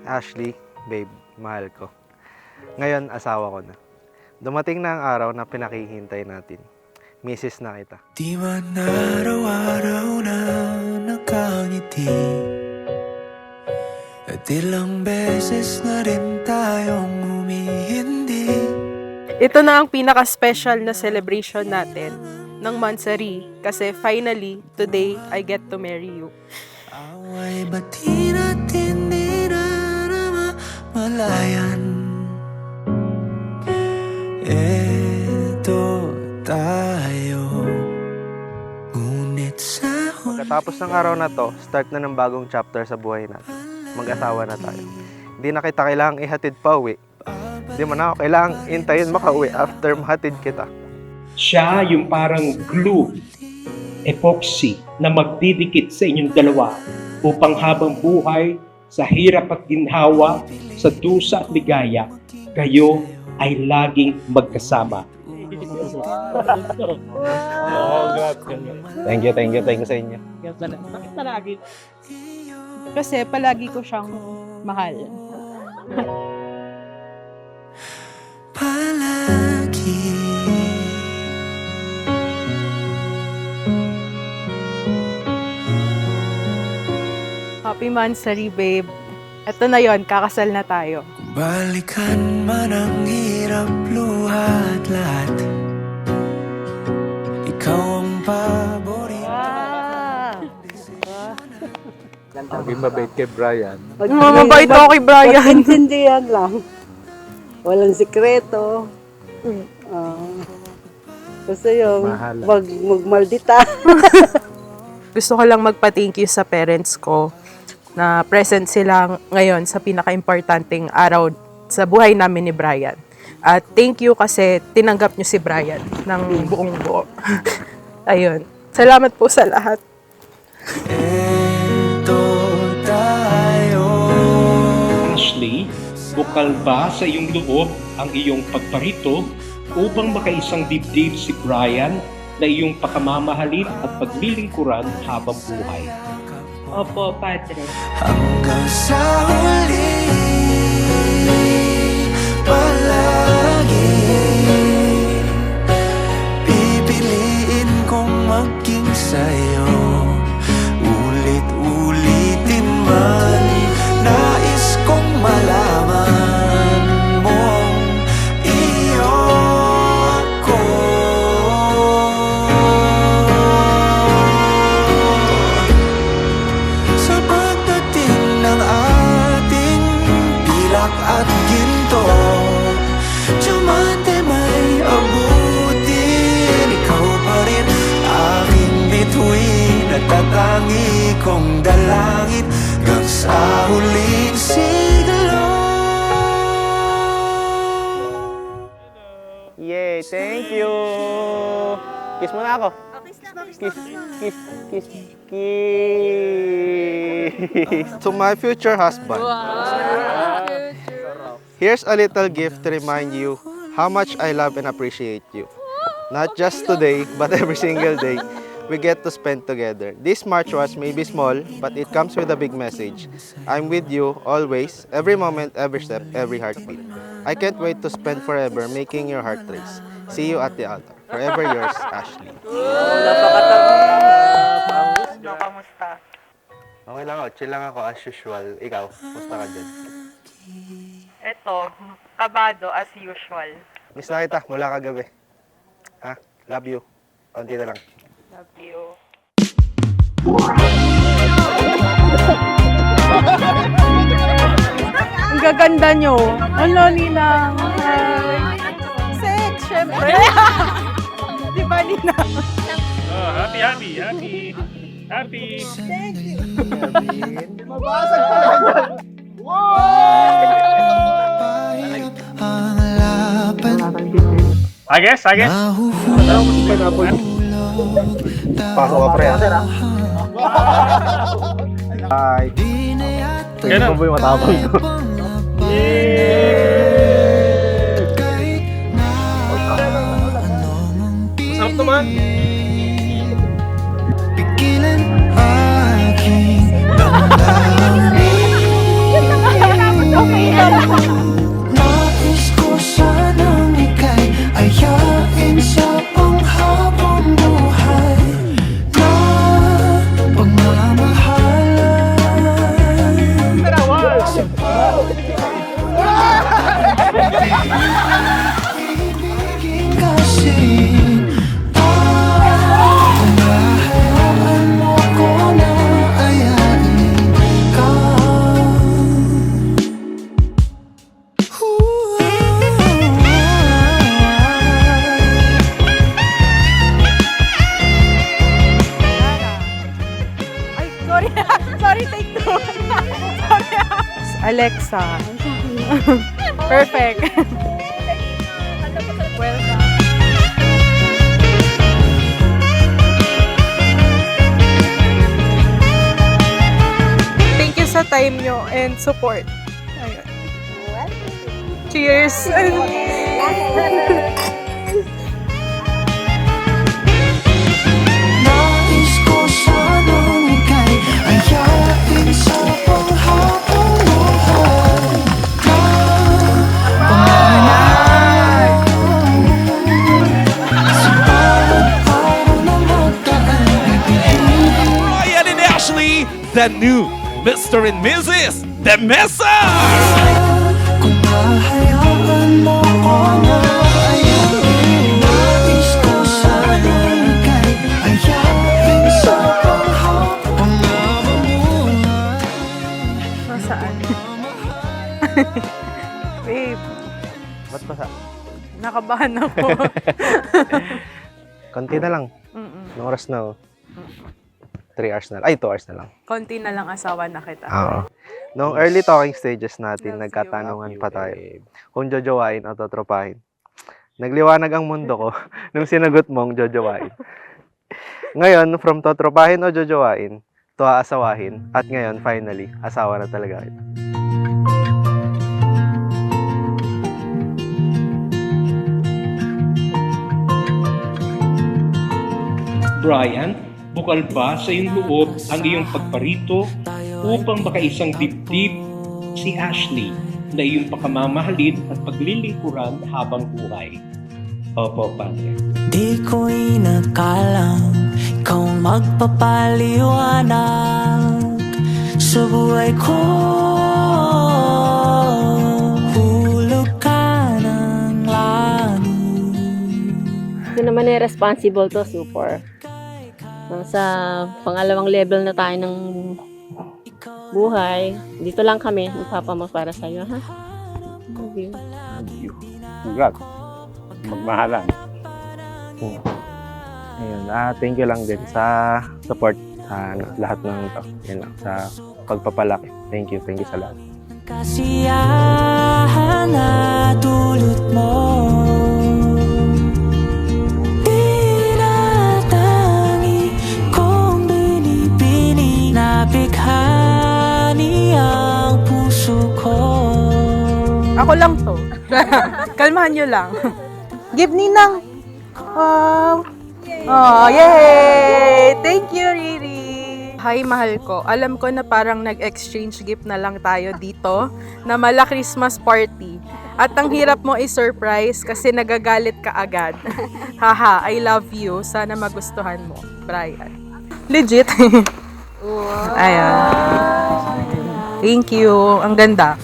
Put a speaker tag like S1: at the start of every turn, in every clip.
S1: Ashley, babe, mahal ko. Ngayon, asawa ko na. Dumating na ang araw na pinakihintay natin. Misis na kita.
S2: Di man araw-araw na nakangiti, at ilang beses na rin tayong humihindi.
S3: Ito na ang pinaka-special na celebration natin ng Mansari kasi finally, today, I get to marry you.
S2: Away ba't di natin malayan? Eto tayo, ngunit sa
S1: Pagkatapos ng araw na to, start na ng bagong chapter sa buhay natin. Mag-asawa na tayo. Hindi na kita kailangang ihatid pa uwi. Hindi mo na ako kailangang intayin makauwi after mahatid kita.
S4: Siya yung parang glue, epoxy na magdidikit sa inyong dalawa upang habang buhay, sa hirap at ginhawa, sa dusa at ligaya, kayo ay laging magkasama.
S1: Thank you sa inyo.
S5: Bakit palagi? Kasi palagi ko siyang mahal.
S2: palagi.
S3: Happy Mansari, babe. Ito na yon, kakasal na tayo.
S2: Balikan man ang hirap, luhat lahat, ikaw ang paborito.
S1: Maging mabait kay Brian.
S3: Mabait ako kay Brian.
S6: Pagkaintindihan lang. Walang sikreto. Basta yung
S1: Mahala.
S6: magmaldita.
S3: Gusto ko lang magpa-thank you sa parents ko na present sila ngayon sa pinaka-importanting araw sa buhay namin ni Brian. At thank you kasi tinanggap niyo si Brian ng buong buo. Ayun. Salamat po sa lahat.
S2: Eto tayo.
S4: Ashley, bukal ba sa iyong loob ang iyong pagparito upang makaisang dibdib si Brian na iyong pakamamahalin at paglilingkuran habang buhay?
S5: Opo, Padre.
S2: Hanggang sa huli, palagi pipiliin kong maging sa'yo. Ulit-ulitin man, nais kong malaman mong iyo ako. Sa pagdating ng ating pilak at ginto, diamante may abutin. Ikaw pa rin aking bituin at tatangi kong dalangin hanggang sa huling siglo.
S1: Yay! Thank you! Kiss mo na ako. Kiss. To my future husband. Here's a little gift to remind you how much I love and appreciate you. Not just today, but every single day we get to spend together. This smartwatch may be small, but it comes with a big message. I'm with you always, every moment, every step, every heartbeat. I can't wait to spend forever making your heart race. See you at the altar. Forever yours, Ashley.
S3: Kamusta?
S1: Okay lang ako, chill lang ako as usual. Ikaw, kumusta ka dyan?
S3: Eto, kabado as usual.
S1: Miss na kita, mula kagabi. Ha? Love you. Konti na lang.
S3: Love you. Ang gaganda nyo. Ano, Ninang? Sex, syempre. Di ba, Ninang?
S4: Oh, happy.
S2: Pahirap ang laban,
S4: I guess.
S2: nahuhulog.
S1: Pasok ka, pre. Bye.
S2: Di na yata
S4: Ganun.
S1: Boy, matapang ko.
S2: kahit na anong
S4: Sarap naman.
S2: pigilan aking damdamin.
S5: Alexa. Perfect. Welcome.
S3: Thank you sa time nyo and support. Ayun. Cheers!
S2: Nais ko sanang ika'y ayain sa panghabang buhay na pangarap. Sa bawat araw na magdaan ay piliin.
S7: Ryan and Ashley, the new Mr. and Mrs. Demesa!
S2: Kung hahayaan mo ko na ayain, nais ko sanang ika'y ayain sa panghabang buhay.
S3: Nasaan? Babe,
S1: Ba't pa sa...
S3: nakabahan ako.
S1: Konti na lang. Anong oras na, oh? 3 hours na lang. Ay, 2 hours na lang.
S3: Konti na lang asawa na kita.
S1: Oo. Noong early talking stages natin, nagkatanungan pa tayo kung jojowain o totropahin. Nagliwanag ang mundo ko nung sinagot mong jojowain. Ngayon, from totropahin o jojowain, to aasawahin, at ngayon, finally, asawa na talaga kita.
S4: Brian, bukal ba sa iyong loob ang iyong pagparito upang makaisang dibdib si Ashley na iyong pakamamahalin at paglilingkuran habang buhay? Opo, Padre.
S2: Di ko inakalang ikaw magpapaliwanag sa buhay ko. Hulog ka ng langit.
S8: Ito naman ay responsible to, super. Sa pangalawang level na tayo ng buhay, dito lang kami, magpapamo para sa'yo, ha? Okay.
S9: Congrats. Magmahalan.
S1: Ayun, thank you lang din sa support sa lahat ng ito. Yan lang, sa pagpapalaki. Thank you sa lahat.
S2: Kasiyahan na dulot mo. Tinatangi kong binibining nabighani ang puso ko.
S3: Ako lang to. Kalmahan nyo lang. Give Ninang. Wow. Oh, yay! Thank you, Riri. Hi, mahal ko. Alam ko na parang nag-exchange gift na lang tayo dito na mala Christmas party. At ang hirap mo i-surprise kasi nagagalit ka agad. Haha, I love you. Sana magustuhan mo, Brian. Legit. Ayan. Thank you. Ang ganda.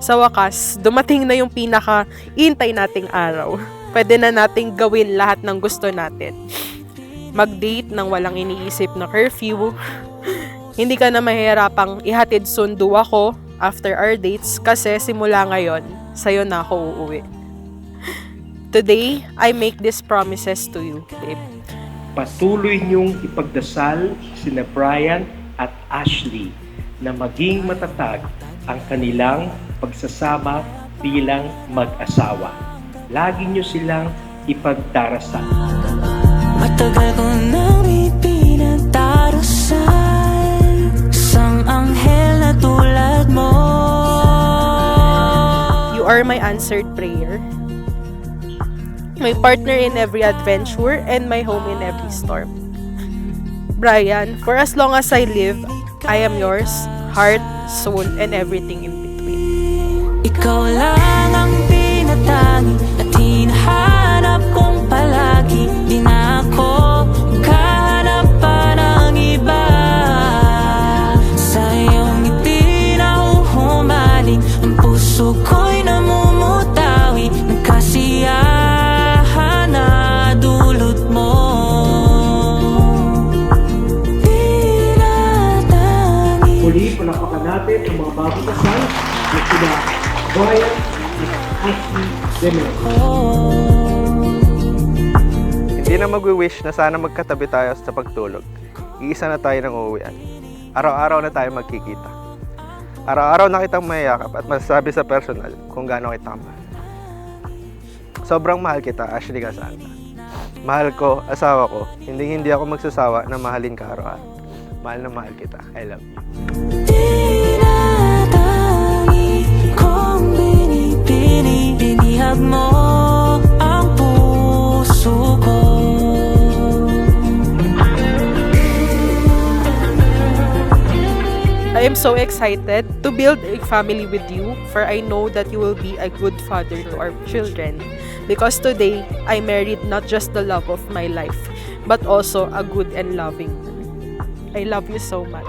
S3: Sa wakas, dumating na yung pinaka-intay nating araw. Pwede na nating gawin lahat ng gusto natin. Mag-date nang walang iniisip na curfew. Hindi ka na mahirapang ihatid sundo ako after our dates kasi simula ngayon, sa'yo na ako uuwi. Today, I make these promises to you, babe.
S4: Patuloy niyong ipagdasal sina Brian at Ashley na maging matatag ang kanilang pagsasama bilang mag-asawa. Lagi niyo silang ipagdarasal.
S2: Matagal ko nang ipinagdarasal isang anghel na tulad mo.
S3: You are my answered prayer. My partner in every adventure and my home in every storm. Brian, for as long as I live, I am yours, heart, soul, and everything in between.
S2: Ikaw lang ang pinatangi at hinahanap kong palagi. Di na ako maghahanap pa ng iba. Sa iyong ngiti na huhumaling ang puso ko'y namumutawi ng kasiyahan na dulot mo.
S4: Muli, palapakan natin ang mga bagong kasal na sila Brian at Ashley Demesa.
S1: Hindi na magwi-wish na sana magkatabi tayo sa pagtulog. Iisa na tayo ng uuwian. Araw-araw na tayo magkikita. Araw-araw na kitang mayayakap at masasabi sa personal kung gaano kita mahal. Sobrang mahal kita, Ashley Casanta. Mahal ko, asawa ko, hindi ako magsasawa na mahalin ka araw-araw. Mahal na mahal kita. I love you.
S2: Dinadanig kong binibinihag mo ang puso ko.
S3: I am so excited to build a family with you, for I know that you will be a good father to our children. Because today, I married not just the love of my life, but also a good and loving man. I love you so much.